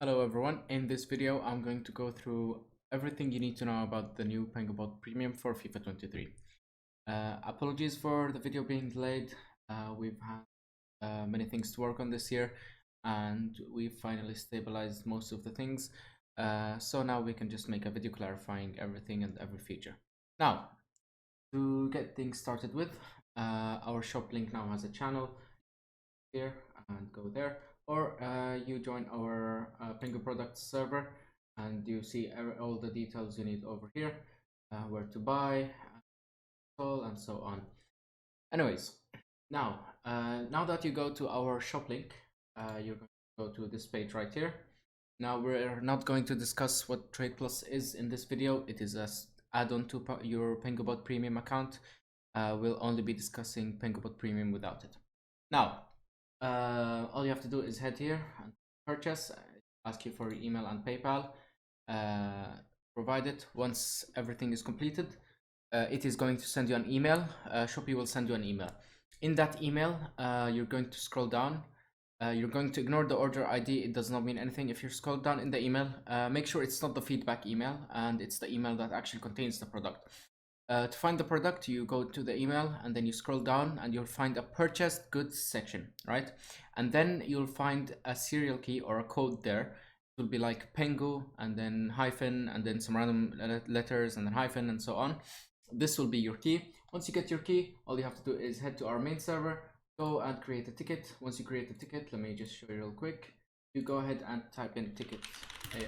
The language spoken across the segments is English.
Hello everyone, in this video I'm going to go through everything you need to know about the new PenguBOT Premium for FIFA 23. Apologies for the video being delayed. We've had many things to work on this year and we finally stabilized most of the things. So now we can just make a video clarifying everything and every feature. Now, to get things started with, our shop link now has a channel here and go there, or you join our Pengu products server and you see all the details you need over here, where to buy, install, and so on. Anyways, now that you go to our shop link, you're going to go to this page right here. Now we're not going to discuss what Trade Plus is in this video. It is a add-on to your PenguBOT Premium account. We'll only be discussing PenguBOT Premium without it. Now, all you have to do is head here and purchase. Ask you for your email and PayPal. Provide it. Once everything is completed, it is going to send you an email. Shopee will send you an email. In that email, you're going to scroll down. You're going to ignore the order ID. It does not mean anything. If you scroll down in the email, make sure it's not the feedback email and it's the email that actually contains the product. To find the product, you go to the email and then you scroll down and you'll find a purchased goods section, right? And then you'll find a serial key or a code there. It will be like Pengu and then hyphen and then some random letters and then hyphen and so on. This will be your key. Once you get your key, all you have to do is head to our main server, go and create a ticket. Once you create a ticket, let me just show you real quick. You go ahead and type in ticket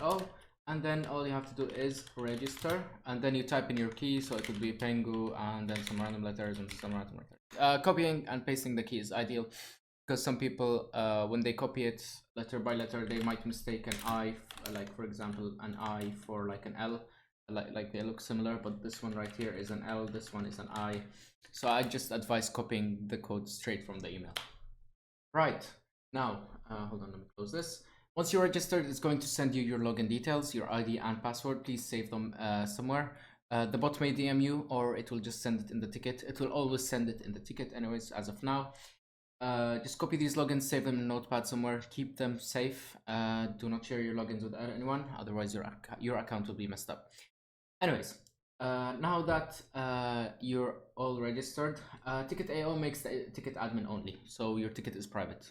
AO. And then all you have to do is register, and then you type in your key. So it would be Pengu and then some random letters and some random letters. Copying and pasting the key is ideal because some people, when they copy it letter by letter, they might mistake an I, like for example, an I for like an L, like they look similar, but this one right here is an L, this one is an I. So I just advise copying the code straight from the email. Right, now, hold on, let me close this. Once you're registered, it's going to send you your login details, your ID and password. Please save them somewhere. The bot may DM you or it will just send it in the ticket. It will always send it in the ticket anyways, as of now. Just copy these logins, save them in Notepad somewhere, keep them safe. Do not share your logins with anyone, otherwise your account will be messed up. Anyways, now that you're all registered, Ticket AO makes the ticket admin only, so your ticket is private.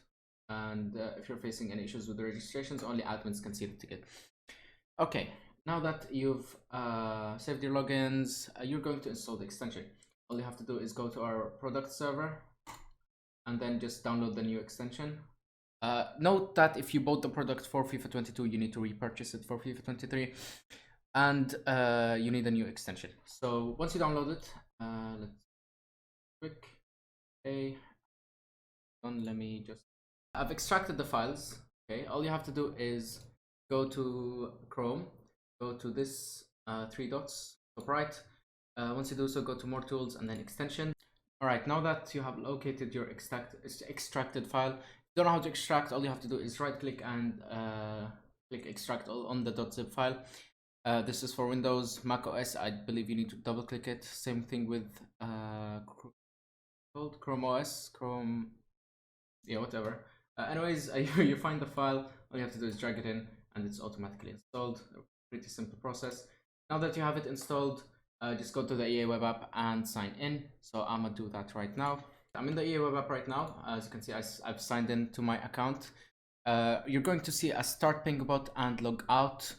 And if you're facing any issues with the registrations, only admins can see the ticket. Okay, now that you've saved your logins, you're going to install the extension. All you have to do is go to our product server and then just download the new extension. Note that if you bought the product for FIFA 22, you need to repurchase it for FIFA 23, and you need a new extension. So once you download it, let's quick. Okay, let me just. I've extracted the files. Okay, all you have to do is go to Chrome, go to this 3 dots top right. Once you do so, go to more tools and then extension. All right, now that you have located your extracted file, if you don't know how to extract, all you have to do is right click and click extract all on the .zip file. This is for Windows. Mac OS, I believe you need to double click it. Same thing with Chrome OS, Chrome, yeah, whatever. Anyways, you find the file, all you have to do is drag it in and it's automatically installed. A pretty simple process. Now that you have it installed, just go to the EA web app and sign in. So I'm gonna do that right now. I'm in the EA web app right now. As you can see, I've signed in to my account. You're going to see a start PenguBOT and log out.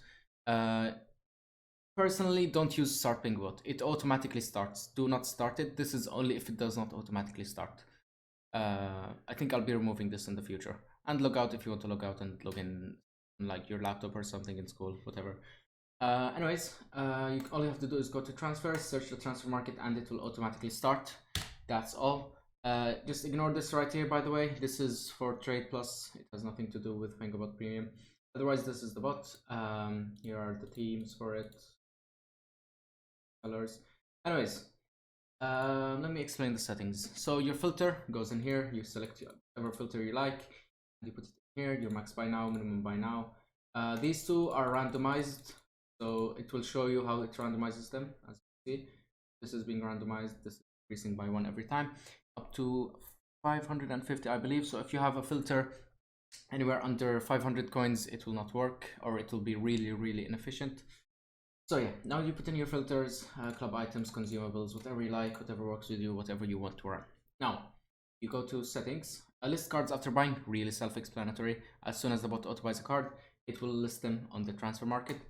Personally, don't use start PenguBOT. It automatically starts. Do not start it. This is only if it does not automatically start. I think I'll be removing this in the future. And log out if you want to log out and log in like your laptop or something in school, whatever. Anyways, all you have to do is go to transfers, search the transfer market, and it will automatically start. That's all. Just ignore this right here, by the way. This is for Trade Plus. It has nothing to do with PenguBOT Premium. Otherwise, this is the bot. Here are the themes for it. Colors. Anyways, let me explain the settings. So your filter goes in here. You select whatever filter you like. You put it in here. Your max by now, minimum by now. These two are randomized, so it will show you how it randomizes them. As you see, this is being randomized. This is increasing by 1 every time, up to 550, I believe. So if you have a filter Anywhere under 500 coins, it will not work, or it will be really inefficient. So yeah, now you put in your filters, club items, consumables, whatever you like, whatever works with you, whatever you want to run. Now, you go to settings, list cards after buying, really self-explanatory. As soon as the bot auto buys a card, it will list them on the transfer market.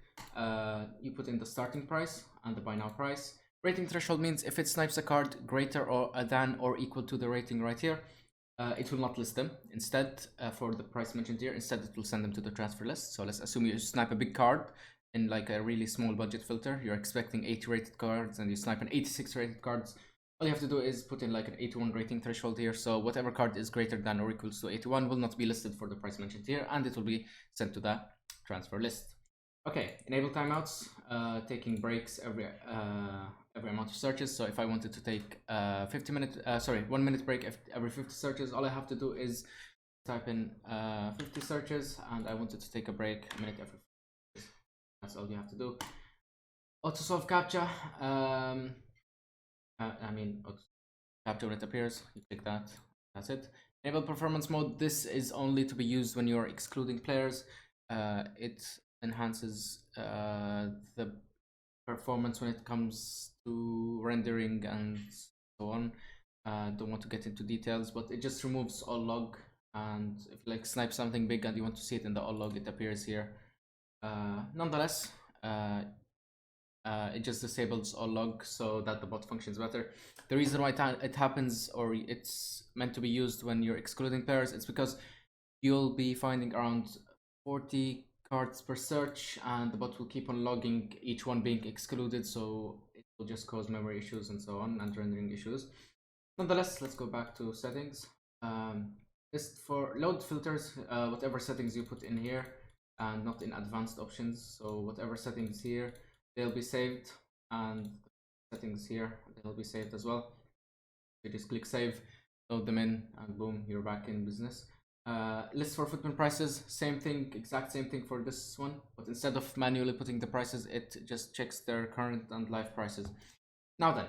You put in the starting price and the buy now price. Rating threshold means if it snipes a card greater or than or equal to the rating right here, it will not list them. Instead, for the price mentioned here, instead it will send them to the transfer list. So let's assume you snipe a big card in like a really small budget filter. You're expecting 80 rated cards and you snipe an 86 rated cards. All you have to do is put in like an 81 rating threshold here. So whatever card is greater than or equals to 81 will not be listed for the price mentioned here, and it will be sent to the transfer list. Okay, enable timeouts, taking breaks every amount of searches. So if I wanted to take 1 minute break every 50 searches, all I have to do is type in 50 searches, and I wanted to take a break a minute every 50. That's all you have to do. Auto solve captcha. Captcha when it appears, you click that. That's it. Enable performance mode. This is only to be used when you're excluding players. It enhances the performance when it comes to rendering and so on. Don't want to get into details, but it just removes all log, and if you like snipe something big and you want to see it in the all log, it appears here. Nonetheless, it just disables all log so that the bot functions better. The reason why it happens, or it's meant to be used when you're excluding players, it's because you'll be finding around 40 cards per search, and the bot will keep on logging each one being excluded, so it will just cause memory issues and so on, and rendering issues. Nonetheless, let's go back to settings. Just for load filters, whatever settings you put in here, and not in advanced options. So whatever settings here, they'll be saved, and settings here, they'll be saved as well. You just click save, load them in, and boom, you're back in business. List for footprint prices, same thing, exact same thing for this one, but instead of manually putting the prices, it just checks their current and live prices. Now then,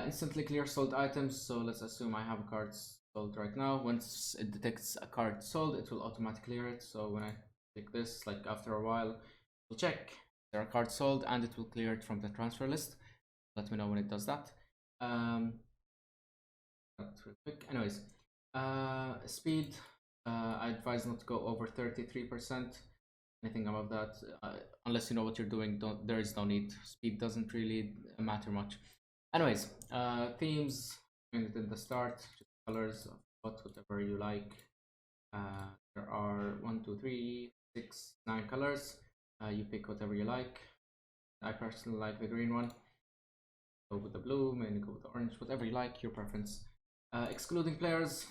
instantly clear sold items. So let's assume I have a card sold right now. Once it detects a card sold, it will automatically clear it. So when I click this, like after a while, it will check there are cards sold, and it will clear it from the transfer list. Let me know when it does that. That's real quick. Anyways, speed. I advise not to go over 33%. Anything above that, unless you know what you're doing, there is no need. Speed doesn't really matter much. Anyways, themes, in the start, just colors, whatever you like. There are 1, 2, 3, 6, 9 colors. You pick whatever you like. I personally like the green one. Go with the blue, maybe go with the orange, whatever you like, your preference. Excluding players.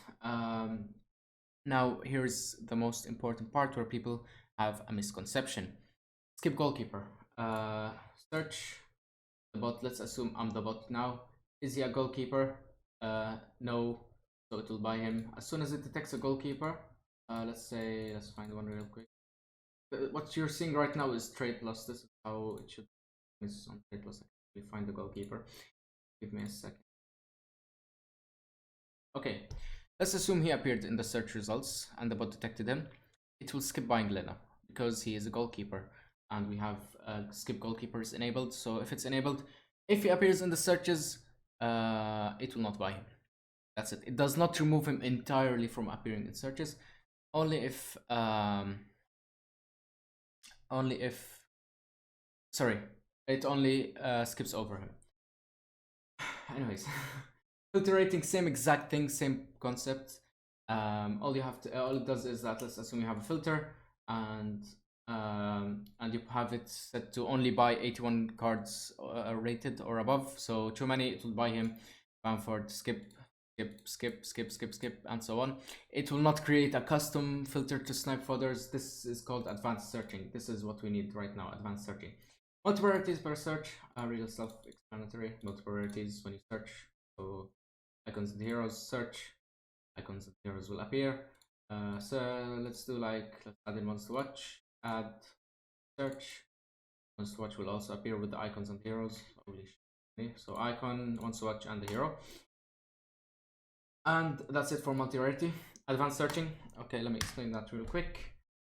Now here's the most important part where people have a misconception. Skip goalkeeper. Search the bot. Let's assume I'm the bot now. Is he a goalkeeper? No. So it will buy him. As soon as it detects a goalkeeper, let's find one real quick. What you're seeing right now is trade plus. This is how it should be on trade plus. Actually find the goalkeeper. Give me a second. Okay. Let's assume he appeared in the search results and the bot detected him. It will skip buying Lena because he is a goalkeeper, and we have skip goalkeepers enabled. So if it's enabled, if he appears in the searches, it will not buy him. That's it. It does not remove him entirely from appearing in searches. Only if it only skips over him. Anyways. Filter rating, same exact thing, same concept. All it does is that, let's assume you have a filter, and you have it set to only buy 81 cards rated or above. So too many, it will buy him. Bamford, skip, and so on. It will not create a custom filter to snipe fodders. This is called advanced searching. This is what we need right now, advanced searching. Multiple rarities per search, real self-explanatory. Multiple rarities when you search. So icons and heroes, search, icons and heroes will appear. So let's do let's add in ones to watch, add search. Ones to watch will also appear with the icons and heroes. So icon, ones to watch, and the hero. And that's it for multi-rarity. advanced searching. Okay, let me explain that real quick.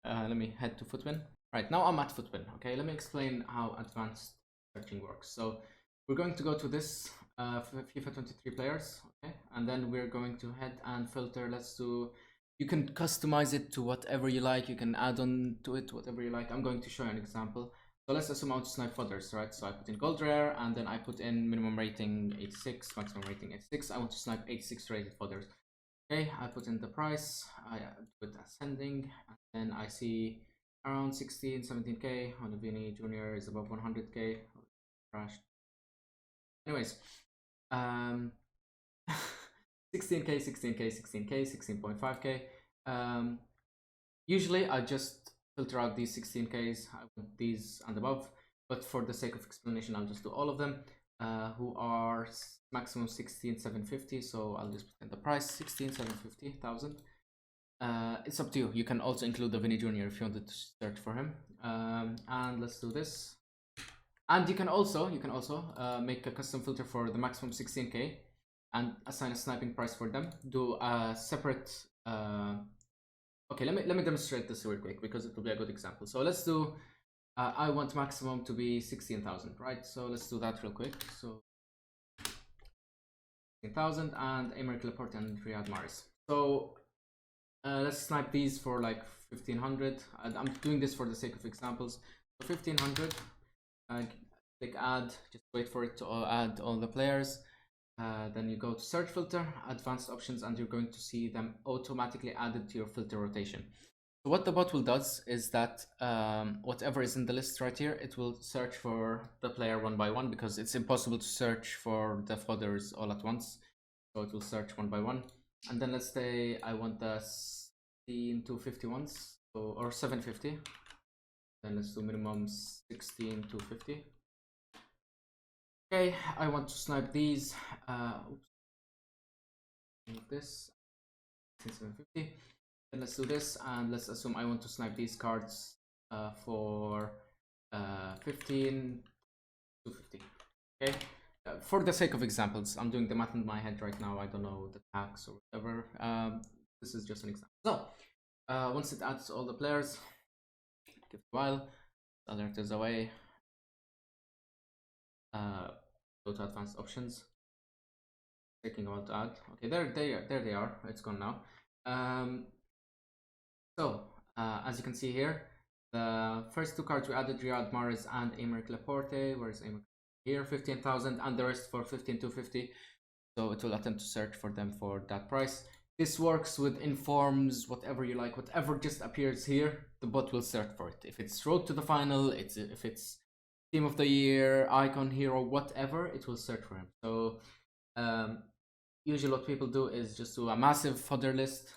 Let me head to Footwin. Right, now I'm at Footwin. Okay, let me explain how advanced searching works. So we're going to go to this FIFA 23 players, okay, and then we're going to head and filter. Let's do, you can customize it to whatever you like, you can add on to it whatever you like. I'm going to show you an example. So let's assume I want to snipe fodders, right? So I put in gold rare, and then I put in minimum rating 86, maximum rating 86. I want to snipe 86 rated fodders. Okay, I put in the price, I put ascending, and then I see around 16, 17k on the Vini Junior is above 100k. Crashed. Anyways, 16k, 16k, 16k, 16.5k. Usually I just filter out these 16ks, I want these and above, but for the sake of explanation, I'll just do all of them who are maximum 16,750. So I'll just put in the price 16,750,000. It's up to you. You can also include the Vinny Junior if you wanted to search for him. And let's do this. And you can also make a custom filter for the maximum 16k and assign a sniping price for them. Do a separate. Okay, let me demonstrate this real quick because it will be a good example. So let's do. I want maximum to be 16,000, right? So let's do that real quick. So 16,000 and Aymeric Laporte and Riyad Mahrez. So let's snipe these for like 1500. I'm doing this for the sake of examples. So 1500. Click add, just wait for it to add all the players. Then you go to search filter, advanced options, and you're going to see them automatically added to your filter rotation. So what the bot will does is that whatever is in the list right here, it will search for the player one by one because it's impossible to search for the fodders all at once. So it will search one by one. And then let's say I want the 16,251s, or 750. Then let's do minimum 16,250. Okay, I want to snipe these. This 750. Then let's do this, and let's assume I want to snipe these cards for 15,250. Okay, for the sake of examples, I'm doing the math in my head right now. I don't know the tax or whatever. This is just an example. So once it adds all the players, give it a while. The alert is away. Go to advanced options. Taking a while to add. Okay, there they are. It's gone now. As you can see here, the first two cards we added, Riyad Mahrez and Aymeric Laporte. Where's Aymeric? Here, 15,000, and the rest for 15,250. So it will attempt to search for them for that price. This works with informs, whatever you like, whatever just appears here, the bot will search for it. If it's road to the final, if it's team of the year, icon, hero, whatever, it will search for him. So usually what people do is just do a massive fodder list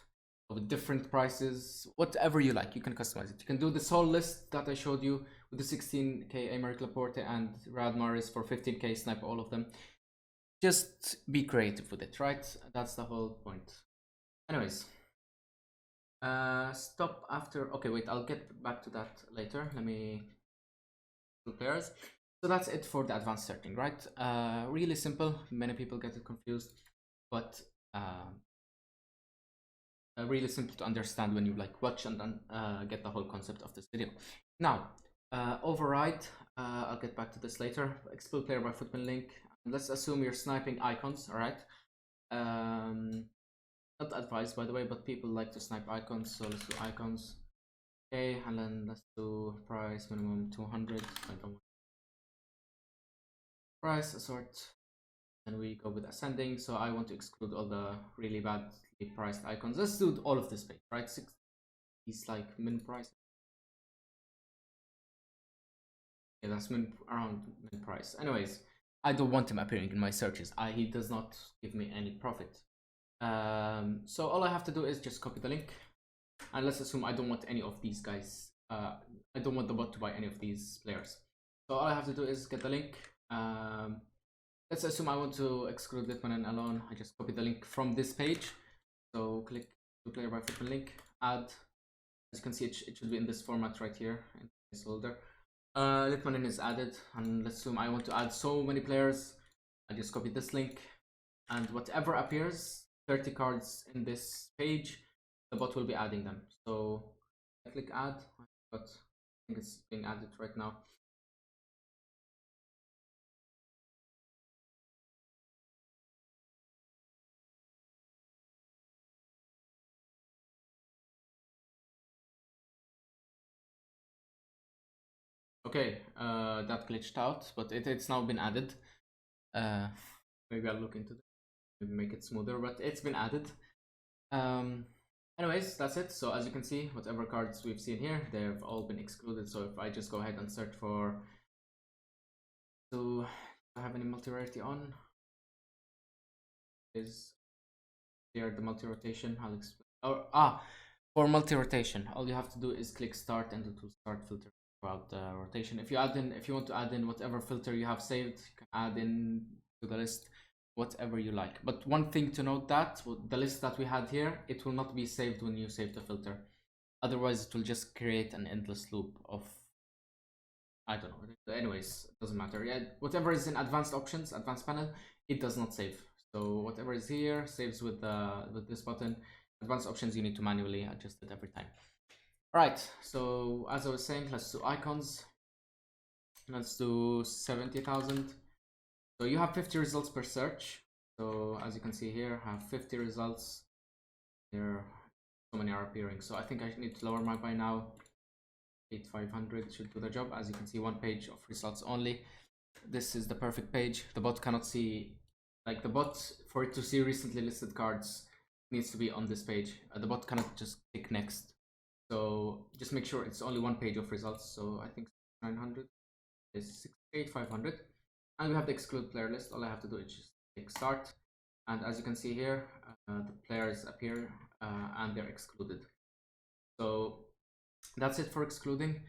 with different prices, whatever you like, you can customize it. You can do this whole list that I showed you with the 16k Aymeric Laporte and Riyad Mahrez for 15k, snipe all of them. Just be creative with it, right? That's the whole point. Anyways, stop after. Okay, wait, I'll get back to that later. Let me do players. So that's it for the advanced searching, right? Really simple. Many people get it confused, but really simple to understand when you like watch and then get the whole concept of this video. Now, override. I'll get back to this later. Explode player by footman link. Let's assume you're sniping icons. All right. Not advised, by the way, but people like to snipe icons, so let's do icons. Okay, and then let's do price minimum 200. Price assort, and we go with ascending. So I want to exclude all the really badly priced icons. Let's do all of this page, right? 6 is like min price. Yeah, that's around min price. Anyways, I don't want him appearing in my searches. He does not give me any profit. So all I have to do is just copy the link, and let's assume I don't want any of these guys. I don't want the bot to buy any of these players. So all I have to do is get the link. Let's assume I want to exclude Litmanen alone. I just copy the link from this page. So click to player by footman link, add. As you can see, it should be in this format right here in this folder. Litmanen is added, and let's assume I want to add so many players. I just copy this link, and whatever appears, 30 cards in this page, the bot will be adding them. So I click add, but I think it's being added right now. Okay, that glitched out, but it's now been added. Maybe I'll look into it, maybe make it smoother, but it's been added. Um, Anyways, that's it. So as you can see, whatever cards we've seen here, they've all been excluded. So if I just go ahead and search for, do I have any multi-rarity on? Is here the multi-rotation? I'll explain. For multi-rotation, all you have to do is click start and it will start filter throughout the rotation. If you want to add in whatever filter you have saved, you can add in to the list whatever you like. But one thing to note, that the list that we had here, it will not be saved when you save the filter. Otherwise, it will just create an endless loop of, I don't know. Anyways, it doesn't matter. Yeah, whatever is in advanced options, advanced panel, it does not save. So whatever is here saves with this button. Advanced options, you need to manually adjust it every time. All right. So as I was saying, let's do icons. Let's do 70,000. So you have 50 results per search. So as you can see here, I have 50 results. Here, so many are appearing. So I think I need to lower my by now. 8500 should do the job. As you can see, one page of results only. This is the perfect page. The bot cannot see, like the bot, for it to see recently listed cards, needs to be on this page. The bot cannot just click next. So just make sure it's only one page of results. So I think 900 is 68500. And we have the exclude player list. All I have to do is just click start. And as you can see here, the players appear and they're excluded. So that's it for excluding.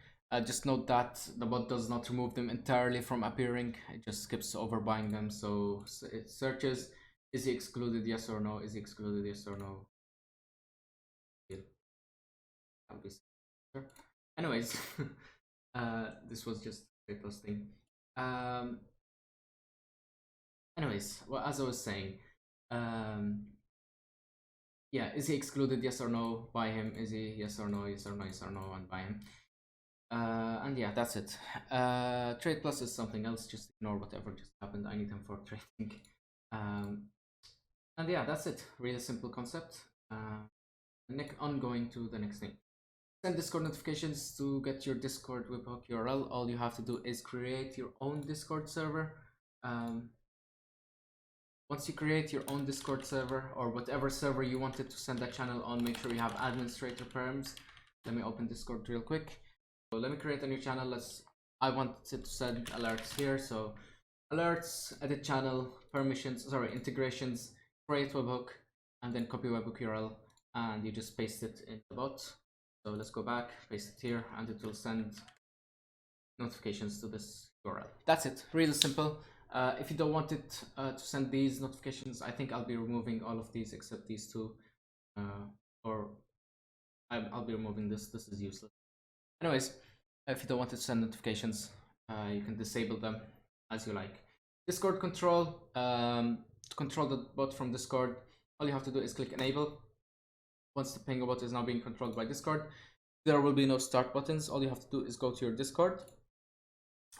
Just note that the bot does not remove them entirely from appearing. It just skips over buying them. So it searches, is he excluded, yes or no? Is he excluded, yes or no? Anyways, this was just a plus thing. Anyways, well, as I was saying, yeah, is he excluded, yes or no? Buy him. Is he, yes or no, yes or no, yes or no, and buy him. And yeah, that's it. Trade plus is something else. Just ignore whatever just happened. I need him for trading. And yeah, that's it. Really simple concept. Ongoing to the next thing. Send Discord notifications to get your Discord webhook URL. All you have to do is create your own Discord server. Once you create your own Discord server or whatever server you wanted to send that channel on, make sure you have administrator perms. Let me open Discord real quick. So let me create a new channel. I wanted to send alerts here. So alerts, edit channel, permissions, sorry, integrations, create webhook, and then copy webhook URL, and you just paste it in the bot. So let's go back, paste it here, and it will send notifications to this URL. That's it, really simple. If you don't want it to send these notifications, I think I'll be removing all of these except these two, or I'll be removing this. This is useless. Anyways, if you don't want to send notifications, you can disable them as you like. Discord control, to control the bot from Discord, all you have to do is click enable. Once the PenguBOT is now being controlled by Discord, there will be no start buttons. All you have to do is go to your Discord.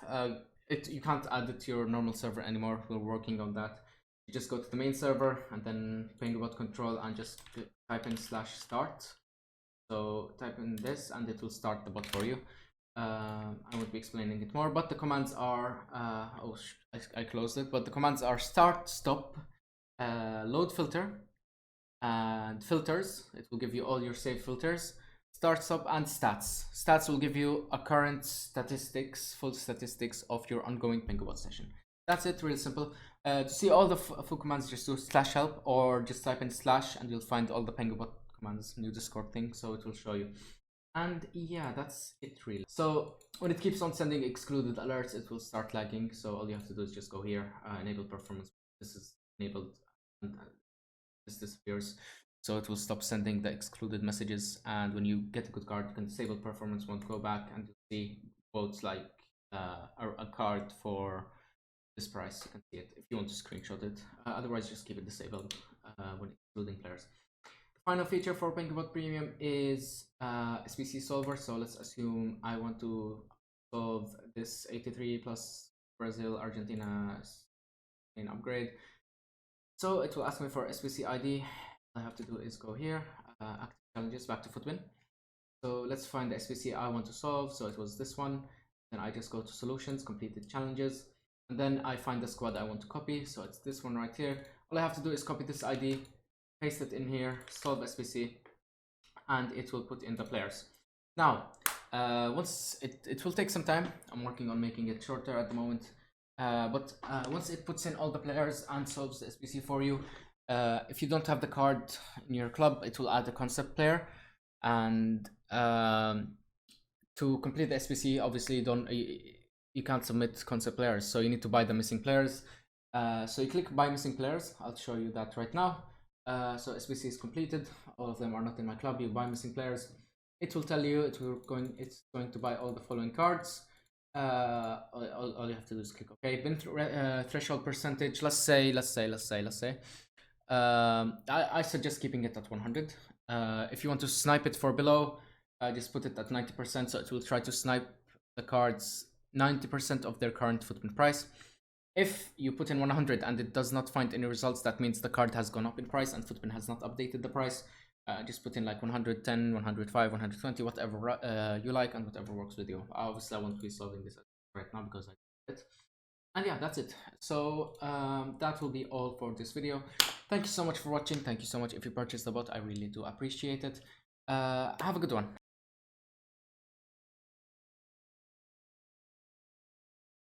You can't add it to your normal server anymore. We're working on that. You just go to the main server and then PenguBOT control and just type in /start. So type in this and it will start the bot for you. I won't be explaining it more, but the commands are I closed it, but the commands are start, stop, load filter, and filters. It will give you all your saved filters, start, stop, and stats. Stats will give you a current statistics, full statistics of your ongoing PenguBOT session. That's it, real simple. To see all the full commands, just do /help or just type in / and you'll find all the PenguBOT commands, new Discord thing, so it will show you. And yeah, that's it really. So when it keeps on sending excluded alerts, it will start lagging. So all you have to do is just go here, enable performance. This is enabled and this disappears. So it will stop sending the excluded messages. And when you get a good card, you can disable performance mode, go back and you'll see quotes like a card for this price. You can see it if you want to screenshot it. Otherwise, just keep it disabled when excluding players. Final feature for PenguBOT Premium is SPC solver. So let's assume I want to solve this 83 plus Brazil Argentina in upgrade. So it will ask me for SPC ID. All I have to do is go here, active challenges, back to Footwin. So let's find the SPC I want to solve. So it was this one. Then I just go to solutions, completed challenges, and then I find the squad I want to copy. So it's this one right here. All I have to do is copy this ID, paste it in here, solve SPC, and it will put in the players. Now, once it will take some time. I'm working on making it shorter at the moment. But once it puts in all the players and solves the SPC for you, if you don't have the card in your club, it will add a concept player. And to complete the SPC, obviously you can't submit concept players, so you need to buy the missing players. So you click buy missing players. I'll show you that right now. So SPC is completed. All of them are not in my club. You buy missing players. It will tell you it's going to buy all the following cards. All you have to do is click OK. Bin threshold percentage. Let's say. I suggest keeping it at 100. If you want to snipe it for below, just put it at 90%. So it will try to snipe the cards 90% of their current footprint price. If you put in 100 and it does not find any results, that means the card has gone up in price and Footprint has not updated the price. Just put in like 110, 105, 120, whatever you like and whatever works with you. Obviously, I won't be solving this right now because I did it. And yeah, that's it. So that will be all for this video. Thank you so much for watching. Thank you so much if you purchased the bot. I really do appreciate it. Have a good one.